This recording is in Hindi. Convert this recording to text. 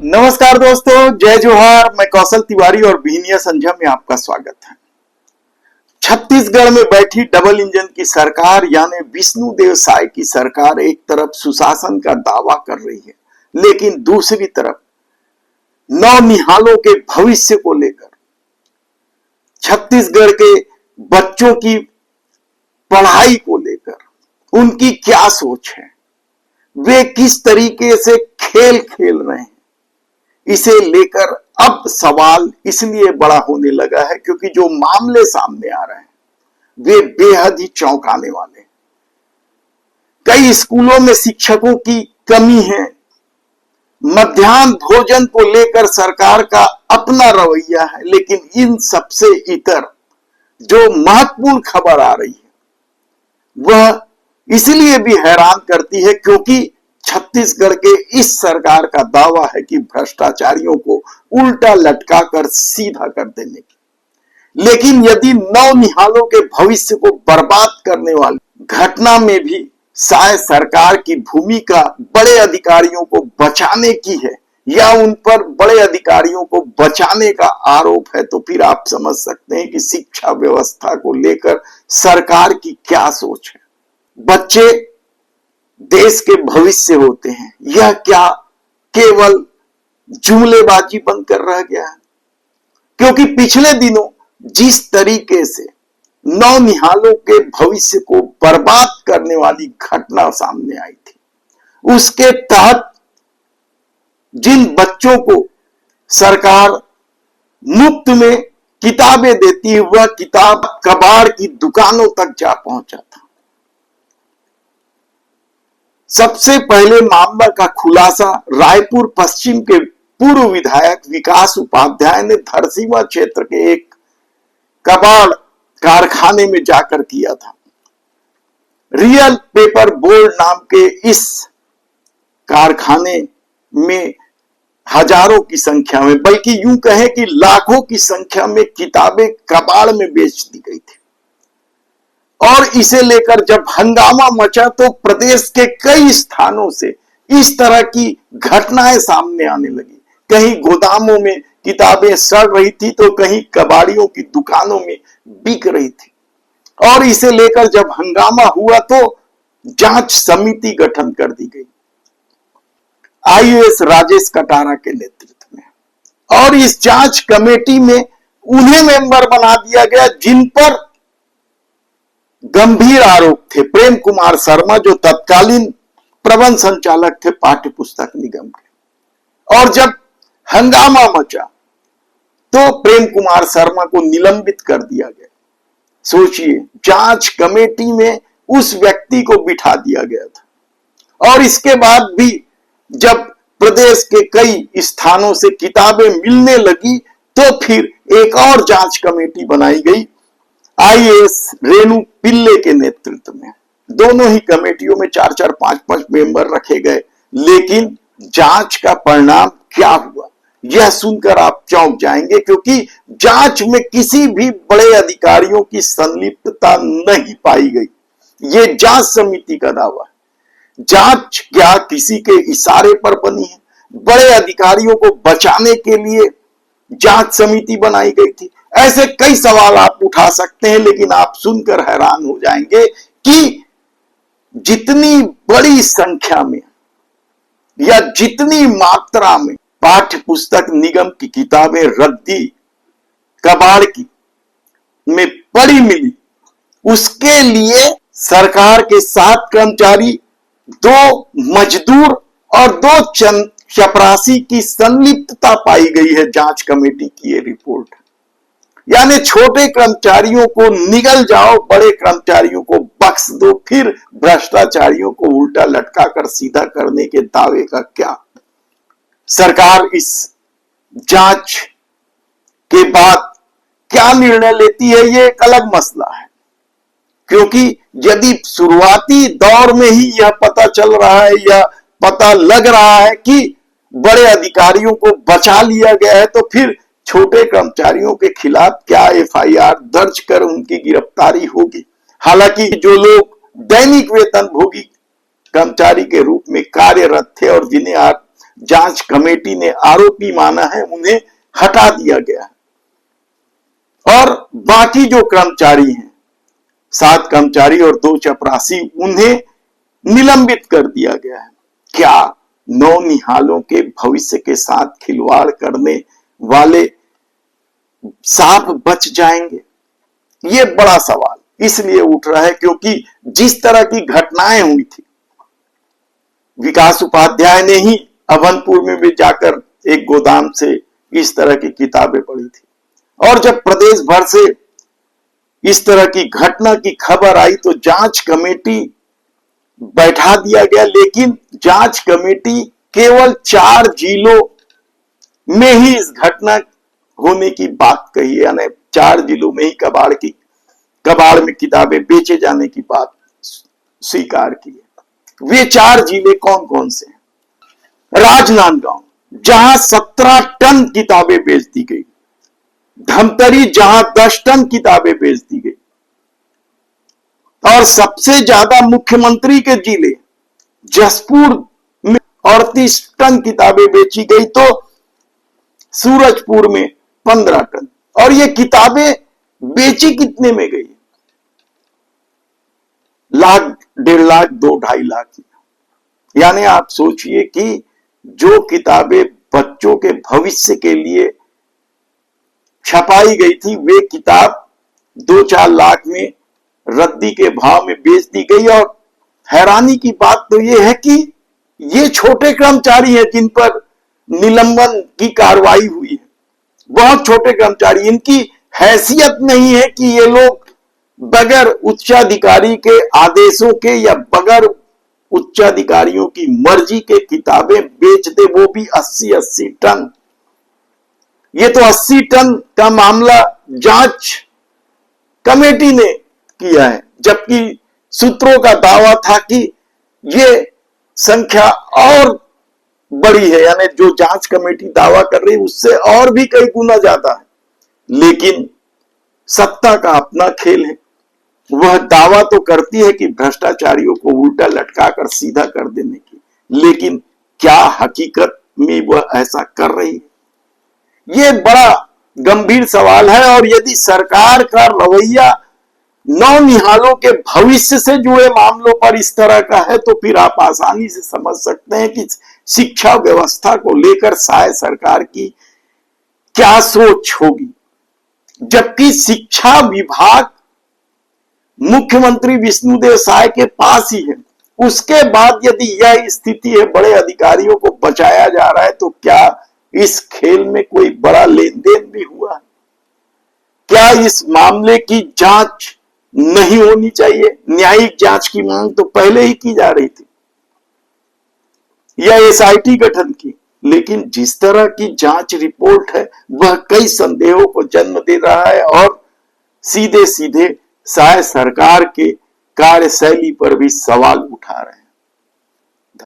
नमस्कार दोस्तों, जय जोहार। मैं कौशल तिवारी और बीनिया संझा में आपका स्वागत है। छत्तीसगढ़ में बैठी डबल इंजन की सरकार यानी विष्णुदेव साय की सरकार एक तरफ सुशासन का दावा कर रही है, लेकिन दूसरी तरफ नौनिहालों के भविष्य को लेकर छत्तीसगढ़ के बच्चों की पढ़ाई को लेकर उनकी क्या सोच है, वे किस तरीके से खेल खेल रहे हैं, इसे लेकर अब सवाल इसलिए बड़ा होने लगा है क्योंकि जो मामले सामने आ रहे हैं वे बेहद ही चौंकाने वाले हैं। कई स्कूलों में शिक्षकों की कमी है, मध्याह्न भोजन को लेकर सरकार का अपना रवैया है, लेकिन इन सबसे इतर जो महत्वपूर्ण खबर आ रही है वह इसलिए भी हैरान करती है क्योंकि छत्तीसगढ़ के इस सरकार का दावा है कि भ्रष्टाचारियों को उल्टा लटकाकर सीधा कर देने की। लेकिन यदि नौनिहालों के भविष्य को बर्बाद करने वाली घटना में भी शायद सरकार की भूमिका बड़े अधिकारियों को बचाने की है या उन पर बड़े अधिकारियों को बचाने का आरोप है, तो फिर आप समझ सकते हैं कि शिक्षा व्यवस्था को लेकर सरकार की क्या सोच है। बच्चे देश के भविष्य होते हैं, यह क्या केवल जुमलेबाजी बनकर रह गया है? क्योंकि पिछले दिनों जिस तरीके से नौनिहालों के भविष्य को बर्बाद करने वाली घटना सामने आई थी, उसके तहत जिन बच्चों को सरकार मुफ्त में किताबें देती है वह किताब कबाड़ की दुकानों तक जा पहुंचा था। सबसे पहले मामला का खुलासा रायपुर पश्चिम के पूर्व विधायक विकास उपाध्याय ने धरसींवा क्षेत्र के एक कबाड़ कारखाने में जाकर किया था। रियल पेपर बोर्ड नाम के इस कारखाने में हजारों की संख्या में, बल्कि यूं कहें कि लाखों की संख्या में किताबें कबाड़ में बेच दी गई थी। और इसे लेकर जब हंगामा मचा तो प्रदेश के कई स्थानों से इस तरह की घटनाएं सामने आने लगी। कहीं गोदामों में किताबें सड़ रही थी तो कहीं कबाड़ियों की दुकानों में बिक रही थी। और इसे लेकर जब हंगामा हुआ तो जांच समिति गठन कर दी गई आईएएस राजेश कटारा के नेतृत्व में, और इस जांच कमेटी में उन्हें मेंबर बना दिया गया जिन पर गंभीर आरोप थे। प्रेम कुमार शर्मा जो तत्कालीन प्रबंध संचालक थे पाठ्य पुस्तक निगम के, और जब हंगामा मचा तो प्रेम कुमार शर्मा को निलंबित कर दिया गया। सोचिए, जांच कमेटी में उस व्यक्ति को बिठा दिया गया था। और इसके बाद भी जब प्रदेश के कई स्थानों से किताबें मिलने लगी तो फिर एक और जांच कमेटी बनाई गई आईएएस रेणु पिल्ले के नेतृत्व में। दोनों ही कमेटियों में 4-4, 5-5 मेंबर रखे गए, लेकिन जांच का परिणाम क्या हुआ यह सुनकर आप चौंक जाएंगे, क्योंकि जांच में किसी भी बड़े अधिकारियों की संलिप्तता नहीं पाई गई। यह जांच समिति का दावा है। जांच क्या किसी के इशारे पर बनी है? बड़े अधिकारियों को बचाने के लिए जांच समिति बनाई गई थी। ऐसे कई सवाल आप उठा सकते हैं, लेकिन आप सुनकर हैरान हो जाएंगे कि जितनी बड़ी संख्या में या जितनी मात्रा में पाठ्य पुस्तक निगम की किताबें रद्दी कबाड़ की में पड़ी मिली, उसके लिए सरकार के 7 कर्मचारी, 2 मजदूर और 2 चपरासी की संलिप्तता पाई गई है। जांच कमेटी की ये रिपोर्ट है। यानी छोटे कर्मचारियों को निगल जाओ, बड़े कर्मचारियों को बख्श दो, फिर भ्रष्टाचारियों को उल्टा लटकाकर सीधा करने के दावे का क्या? सरकार इस जांच के बाद क्या निर्णय लेती है ये एक अलग मसला है, क्योंकि यदि शुरुआती दौर में ही यह पता चल रहा है या पता लग रहा है कि बड़े अधिकारियों को बचा लिया गया है, तो फिर छोटे कर्मचारियों के खिलाफ क्या एफआईआर दर्ज कर उनकी गिरफ्तारी होगी? हालांकि जो लोग दैनिक वेतन भोगी कर्मचारी के रूप में कार्यरत थे और जिन्हें जांच कमेटी ने आरोपी माना है उन्हें हटा दिया गया है और बाकी जो कर्मचारी हैं, 7 कर्मचारी और 2 चपरासी, उन्हें निलंबित कर दिया गया है। क्या नौनिहालों के भविष्य के साथ खिलवाड़ करने वाले सांप बच जाएंगे? ये बड़ा सवाल इसलिए उठ रहा है क्योंकि जिस तरह की घटनाएं हुई थी, विकास उपाध्याय ने ही अभनपुर में भी जाकर एक गोदाम से इस तरह की किताबें पढ़ी थी और जब प्रदेश भर से इस तरह की घटना की खबर आई तो जांच कमेटी बैठा दिया गया, लेकिन जांच कमेटी केवल 4 जिलों में ही इस घटना होने की बात कही है, यानी 4 जिलों में ही कबाड़ में किताबें बेचे जाने की बात स्वीकार की है। वे 4 जिले कौन कौन से हैं? राजनांदगांव, जहां 17 टन किताबें बेच दी गई, धमतरी जहां 10 टन किताबें बेच दी गई, और सबसे ज्यादा मुख्यमंत्री के जिले जसपुर में 38 टन किताबें बेची गई, तो सूरजपुर में 15 टन। और ये किताबें बेची कितने में गई? लाख, 1.5 लाख, 2-2.5 लाख में। यानी आप सोचिए कि जो किताबें बच्चों के भविष्य के लिए छपाई गई थी, वे किताब 2-4 लाख में रद्दी के भाव में बेच दी गई। और हैरानी की बात तो यह है कि ये छोटे कर्मचारी हैं जिन पर निलंबन की कार्रवाई हुई है, बहुत छोटे कर्मचारी, इनकी हैसियत नहीं है कि ये लोग बगैर उच्चाधिकारी के आदेशों के या बगैर उच्चाधिकारियों की मर्जी के किताबें बेच दे, वो भी 80-80 टन। ये तो 80 टन का मामला जांच कमेटी ने किया है, जबकि सूत्रों का दावा था कि ये संख्या और बड़ी है, यानी जो जांच कमेटी दावा कर रही है उससे और भी कई गुना ज्यादा है। लेकिन सत्ता का अपना खेल है, वह दावा तो करती है कि भ्रष्टाचारियों को उल्टा लटकाकर सीधा कर देने की, लेकिन क्या हकीकत में वह ऐसा कर रही है? यह बड़ा गंभीर सवाल है। और यदि सरकार का रवैया नौनिहालों के भविष्य से जुड़े मामलों पर इस तरह का है तो फिर आप आसानी से समझ सकते हैं कि शिक्षा व्यवस्था को लेकर शायद सरकार की क्या सोच होगी। जबकि शिक्षा विभाग मुख्यमंत्री विष्णुदेव साय के पास ही है, उसके बाद यदि यह स्थिति है, बड़े अधिकारियों को बचाया जा रहा है, तो क्या इस खेल में कोई बड़ा लेन देन भी हुआ है? क्या इस मामले की जांच नहीं होनी चाहिए? न्यायिक जांच की मांग तो पहले ही की जा रही थी, या एसआईटी गठन की, लेकिन जिस तरह की जांच रिपोर्ट है वह कई संदेहों को जन्म दे रहा है और सीधे सीधे शायद सरकार के कार्यशैली पर भी सवाल उठा रहे हैं।